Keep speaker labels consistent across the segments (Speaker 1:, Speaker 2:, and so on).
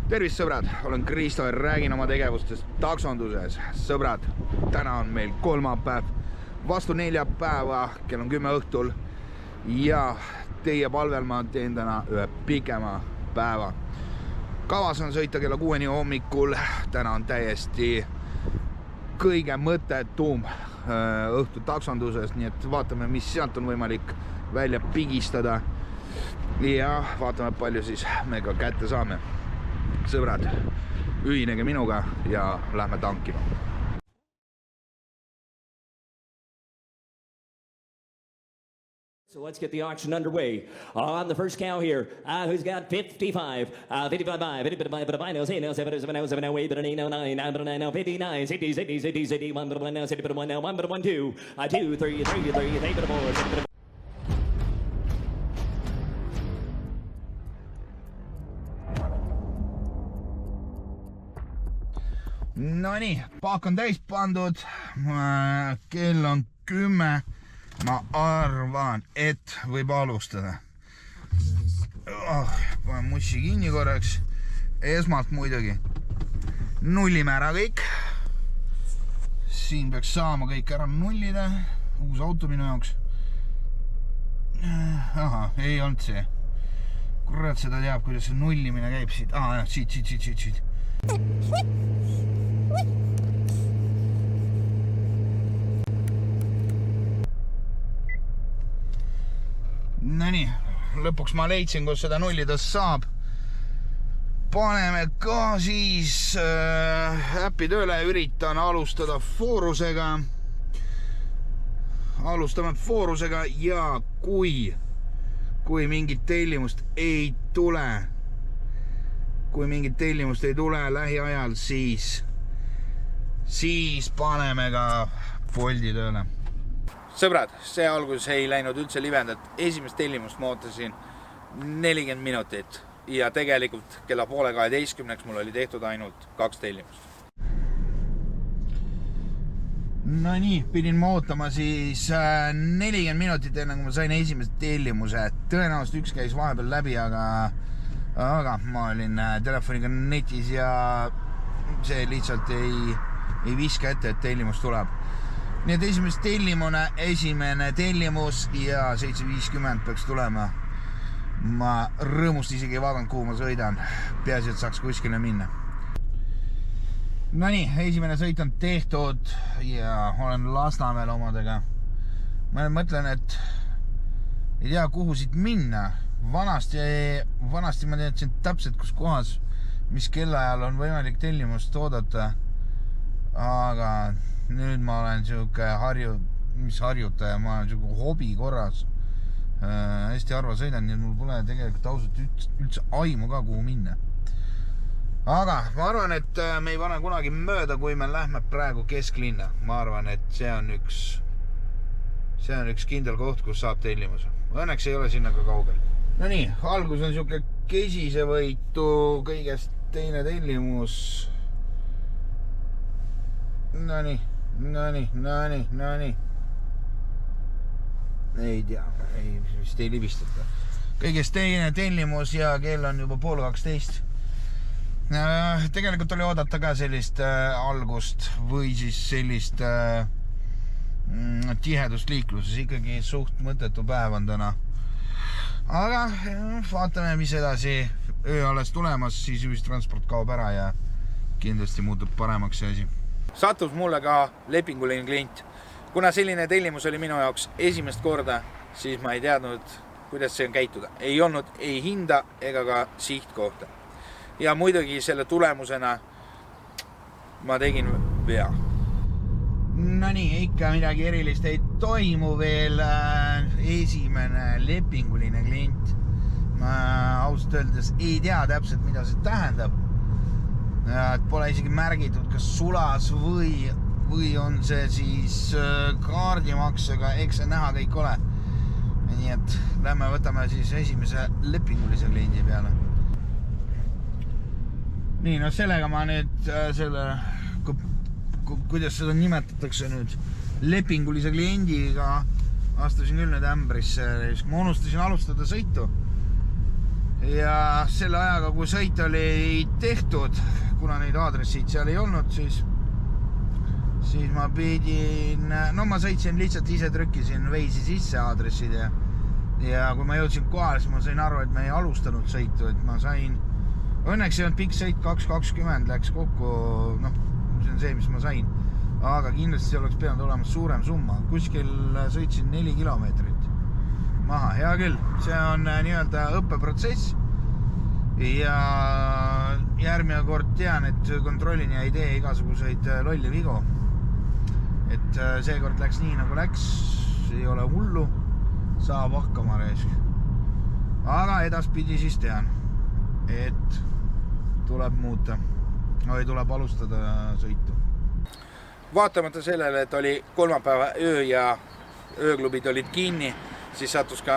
Speaker 1: Tervist sõbrad, olen Kristo ja räägin oma tegevustest taksonduses. Sõbrad, täna on meil kolmapäev, vastu neljapäeva, kell on 10 õhtul ja teie palvel ma teen täna ühe pikema päeva. Kavas on sõita kella 6 hommikul, täna on täiesti kõige mõttetum õhtu taksonduses, nii et vaatame, mis sealt on võimalik välja pigistada ja vaatame, palju siis me ka kätte saame. Sõbrad, ühinege minuga ja lähme tankima.
Speaker 2: So let's get the auction underway. On the first cow here, who's got 55, 55, 55, 7, 8, 9, 59, 60, 60, 60, 61, 1, 2, 2, 3, 4.
Speaker 1: Nonii, paak on täis pandud, kell on 10, ma arvan, et võib alustada. Panen mussi kinni korraks, esmalt muidugi nullime ära kõik. Siin peaks saama kõik ära nullida, uus auto minu jaoks. Aha, ei olnud see. Kurat, seda teab, kuidas see nullimine käib siit. Siit. Nonii, lõpuks ma leidsin, kus seda nullida saab. Paneme ka siis äppi tööle ja üritan alustada foorusega. Alustame foorusega ja kui mingit tellimust ei tule, lähiajal, siis paneme ka Bolti tööle. Sõbrad, see algus ei läinud üldse livendat. Esimest tellimust ma ootasin 40 minutit ja tegelikult kella 11:30 mul oli tehtud ainult 2 tellimust. No nii, pidin ma ootama siis 40 minutit enne, kui ma sain esimest tellimuse. Tõenäoliselt üks käis vahepeal läbi, aga ma olin telefoniga netis ja see lihtsalt ei viska ette, et tellimus tuleb. Nii et esimene tellimus ja 7.50 peaks tulema. Ma rõõmust isegi ei vaadanud, kuhu ma sõidan. Peaasi, et saaks kuskile minna. Nonii, esimene sõit on tehtud ja olen Lasnamäel omadega. Ma mõtlen, et ei tea, kuhu siit minna. Vanasti ma teadsin täpselt, kus kohas, mis kellaajal on võimalik tellimust oodata. Aga nüüd ma olen siuke harjutaja, ma olen siuke hobi korras. Hästi harva sõidan, nii et mul pole tegelikult ausalt üldse aimu ka, kuhu minna. Aga ma arvan, et me ei pane kunagi mööda, kui me lähme praegu kesklinna. Ma arvan, et see on üks kindel koht, kus saab tellimuse. Õnneks ei ole sinna ka kaugel. No nii, algus on siuke kesisevõitu, kõigest teine tellimus. Nonii. Ei tea, vist ei libistata. Kõigest teine tellimus ja kell on juba 11:30. Tegelikult oli oodata ka sellist algust või siis sellist tihedust liikluses. Ikkagi suht mõttetu päev on täna. Aga vaatame, mis edasi. Öö alles tulemas, siis ühistransport kaob ära ja kindlasti muutub paremaks see asi. Sattus mulle ka lepinguline klient. Kuna selline tellimus oli minu jaoks esimest korda, siis ma ei teadnud, kuidas see on käituda. Ei olnud ei hinda ega ka sihtkohta. Ja muidugi selle tulemusena ma tegin vea. No nii, ikka midagi erilist ei toimu veel. Esimene lepinguline klient. Ma ausalt öeldes ei tea täpselt, mida see tähendab. Pole isegi märgitud, kas sulas või on see siis kaardimaksega, eks see näha kõik ole. Nii et lähme võtame siis esimese lepingulise kliendi peale. Nii, no sellega ma nüüd kuidas seda nimetatakse nüüd, lepingulise kliendiga astusin küll nüüd ämbrisse. Ma unustasin alustada sõitu. ja selle ajaga, kui sõit oli tehtud, kuna neid aadressid seal ei olnud, siis ma pidin, no ma sõitsin lihtsalt ise trükkisin veisi sisse aadressid ja kui ma jõudsin kohale, siis ma sain aru, et me ei alustanud sõitu, et ma sain, õnneks ei olnud pikk sõit, 2.20 läks kokku, noh, see on see, mis ma sain, aga kindlasti oleks pidanud olema suurem summa, kuskil sõitsin 4 kilomeetrit maha, hea küll, see on nii-öelda õppeprotsess ja järgmine kord tean, et kontrollin ja ei tee igasuguseid lolli vigu, et seekord läks nii nagu läks, ei ole hullu, saab hakkama reisk. Aga edaspidi siis tean, et tuleb muuta või tuleb alustada sõitu. Vaatamata sellele, et oli kolmapäeva öö ja ööklubid olid kinni, siis sattus ka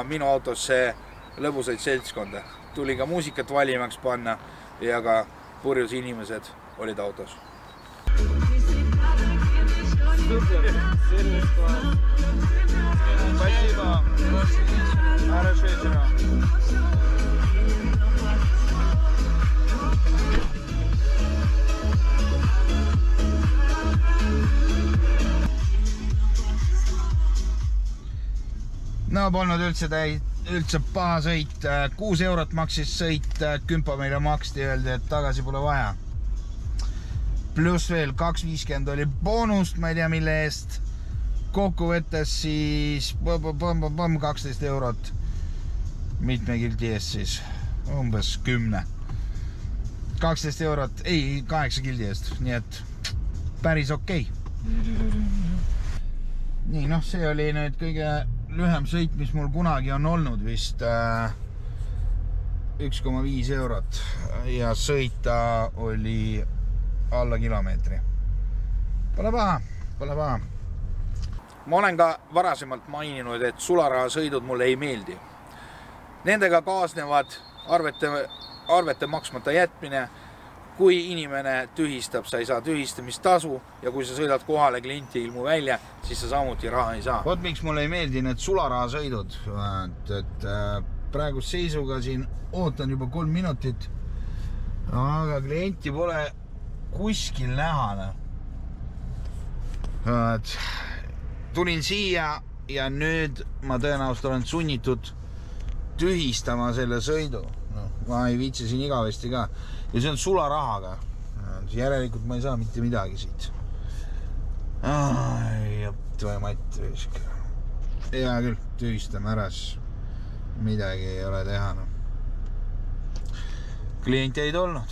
Speaker 1: minu autosse lõbusaid seltskonda. Tuli ka muusikat valimaks panna ja ka purjus inimesed olid autos.
Speaker 3: Супер, сервис класс. Спасибо. Хорошего вечера.
Speaker 1: No polnud üldse paha sõit, 6 eurot maksis sõit, kümpa meile maksti, öeldi, et tagasi pole vaja. Pluss veel 2.50 oli boonust, ma ei tea mille eest. Kokku võttes siis 12 eurot mitme kildi eest siis, umbes 10. 12 eurot, ei 8 kildi eest, nii et päris okei. Nii, noh, see oli nüüd kõige lühem sõit, mis mul kunagi on olnud vist 1,5 eurot ja sõita oli alla kilomeetri. Pole paha, pole paha. Ma olen ka varasemalt maininud, et sularahasõidud mulle ei meeldi. Nendega kaasnevad arvete maksmata jätmine. Kui inimene tühistab, sa ei saa tühistamistasu ja kui sa sõidad kohale klienti ilmu välja, siis sa samuti raha ei saa. Vot miks mulle ei meeldi need sularahasõidud, et praegu seisuga siin ootan juba 3 minutit, aga klienti pole kuskil näha. Tulin siia ja nüüd ma tõenäoliselt olen sunnitud tühistama selle sõidu. Ma ei viitsi siin igavesti ka. Ja see on sularahaga. Järelikult ma ei saa mitte midagi siit. Jõptu või matt risk. Hea küll, tühistame ära. Midagi ei ole teha. Klient ei tulnud.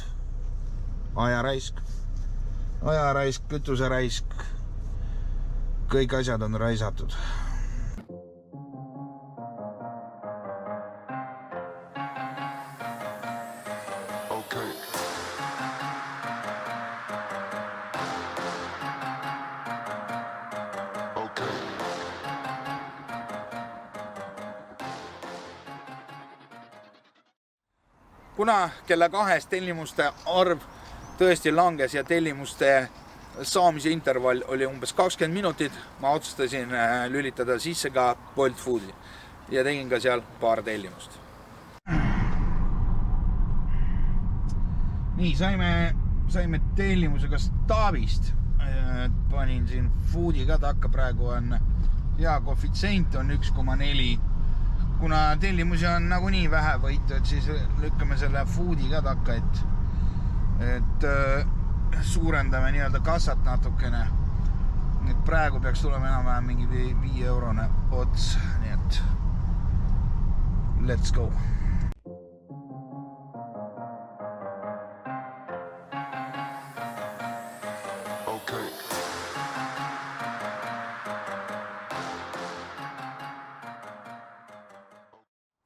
Speaker 1: Ajaraisk, kütuseraisk. Kõik asjad on raisatud. Kuna kella 2 tellimuste arv tõesti langes ja tellimuste saamise intervall oli umbes 20 minutit, ma otsustasin lülitada sisse ka Bolt Foodi ja tegin ka seal paar tellimust. Nii, saime tellimusega Staavist. Panin siin Foodi ka takka, praegu on hea koefitsient on 1,4. Kuna tellimusi on nagunii vähe võitu, et siis lükkame selle Foodi ka takka, et suurendame nii-öelda kassat natukene. Et praegu peaks tulema enam-vähem mingi 5 eurone ots, nii et let's go.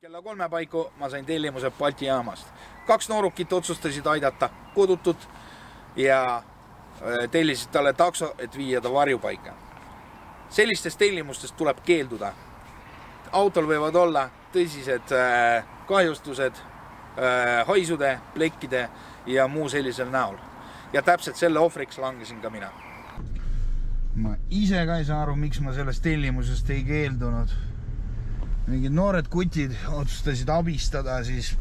Speaker 1: Kella 3 paiku ma sain tellimuse Balti jaamast. 2 noorukit otsustasid aidata kodutut ja tellisid talle takso, et viia ta varjupaika. Sellistest tellimustest tuleb keelduda. Autol võivad olla tõsised kahjustused, haisude, plekkide ja muu sellisel näol. Ja täpselt selle ohvriks langesin ka mina. Ma ise ka ei saa aru, miks ma sellest tellimusest ei keeldunud. Mingid noored kutid otsustasid abistada siis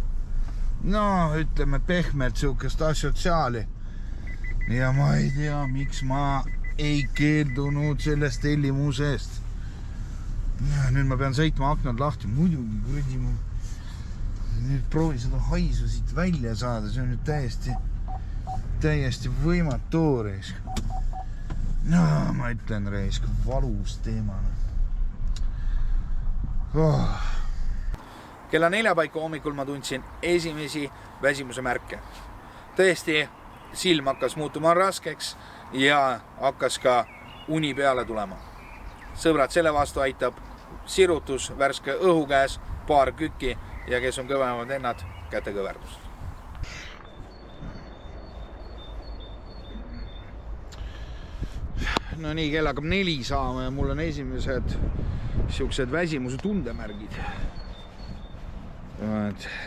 Speaker 1: no ütleme pehmelt siukest assotsiaali. Ja ma ei tea, miks ma ei keeldunud sellest tellimusest. Nüüd ma pean sõitma aknad lahti, muidugi kuradi ma nüüd proovi seda haisu siit välja saada, see on nüüd täiesti võimatu reisk. No ma ütlen reisk, valus teema. Kella 4 paiku hommikul ma tundsin esimesi väsimuse märke. Tõesti, silm hakkas muutuma raskeks ja hakkas ka uni peale tulema. Sõbrad, selle vastu aitab sirutus värske õhu käes, paar kükki ja kes on kõvemad ennad, kätekõverdust. No nii, kell hakkab 4 saama ja mul on esimesed siuksed väsimuse tundemärgid.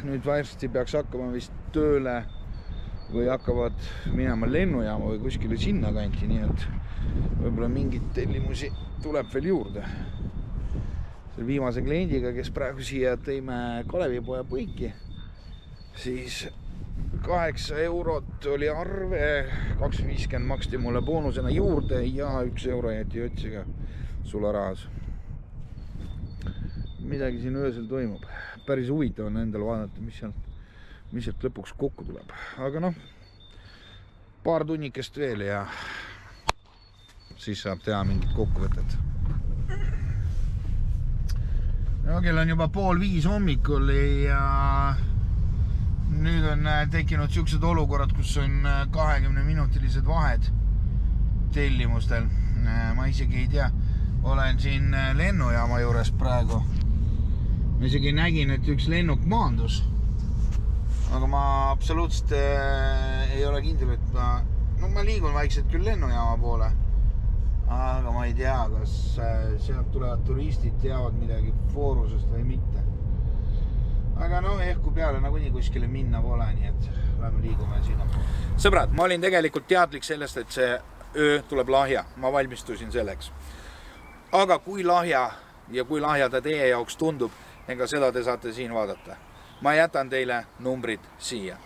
Speaker 1: Nüüd varsti peaks hakkama vist tööle või hakkavad minema lennujaama või kuskile sinna kanti, nii et võib-olla mingid tellimusi tuleb veel juurde. Selle viimase kliendiga, kes praegu siia tõime Kalevipoja põiki, siis 8 eurot oli arve, 2,50 maksti mulle boonusena juurde ja 1 euro jäeti otsiga sularahas. Midagi siin öösel toimub. Päris huvitav on endal vaadata, mis sealt lõpuks kokku tuleb. Aga noh, paar tunnikest veel ja siis saab teha mingit kokkuvõtet. No, kell on juba 4:30 hommikul ja nüüd on tekkinud siuksed olukorrad, kus on 20-minutilised vahed tellimustel. Ma isegi ei tea, olen siin lennujaama juures praegu. Ma isegi nägin, et üks lennuk maandus. Aga ma absoluutselt ei ole kindel, et ma liigun vaikselt küll lennujaama poole. Aga ma ei tea, kas sealt tulevad turistid, teavad midagi foorusest või mitte. Aga no, ehku peale nagunii kuskile minna pole, nii et lähme liigume sinna poole. Sõbrad, ma olin tegelikult teadlik sellest, et see öö tuleb lahja. Ma valmistusin selleks. Aga kui lahja ja kui lahja ta teie jaoks tundub, ega seda te saate siin vaadata. Ma jätan teile numbrid siia.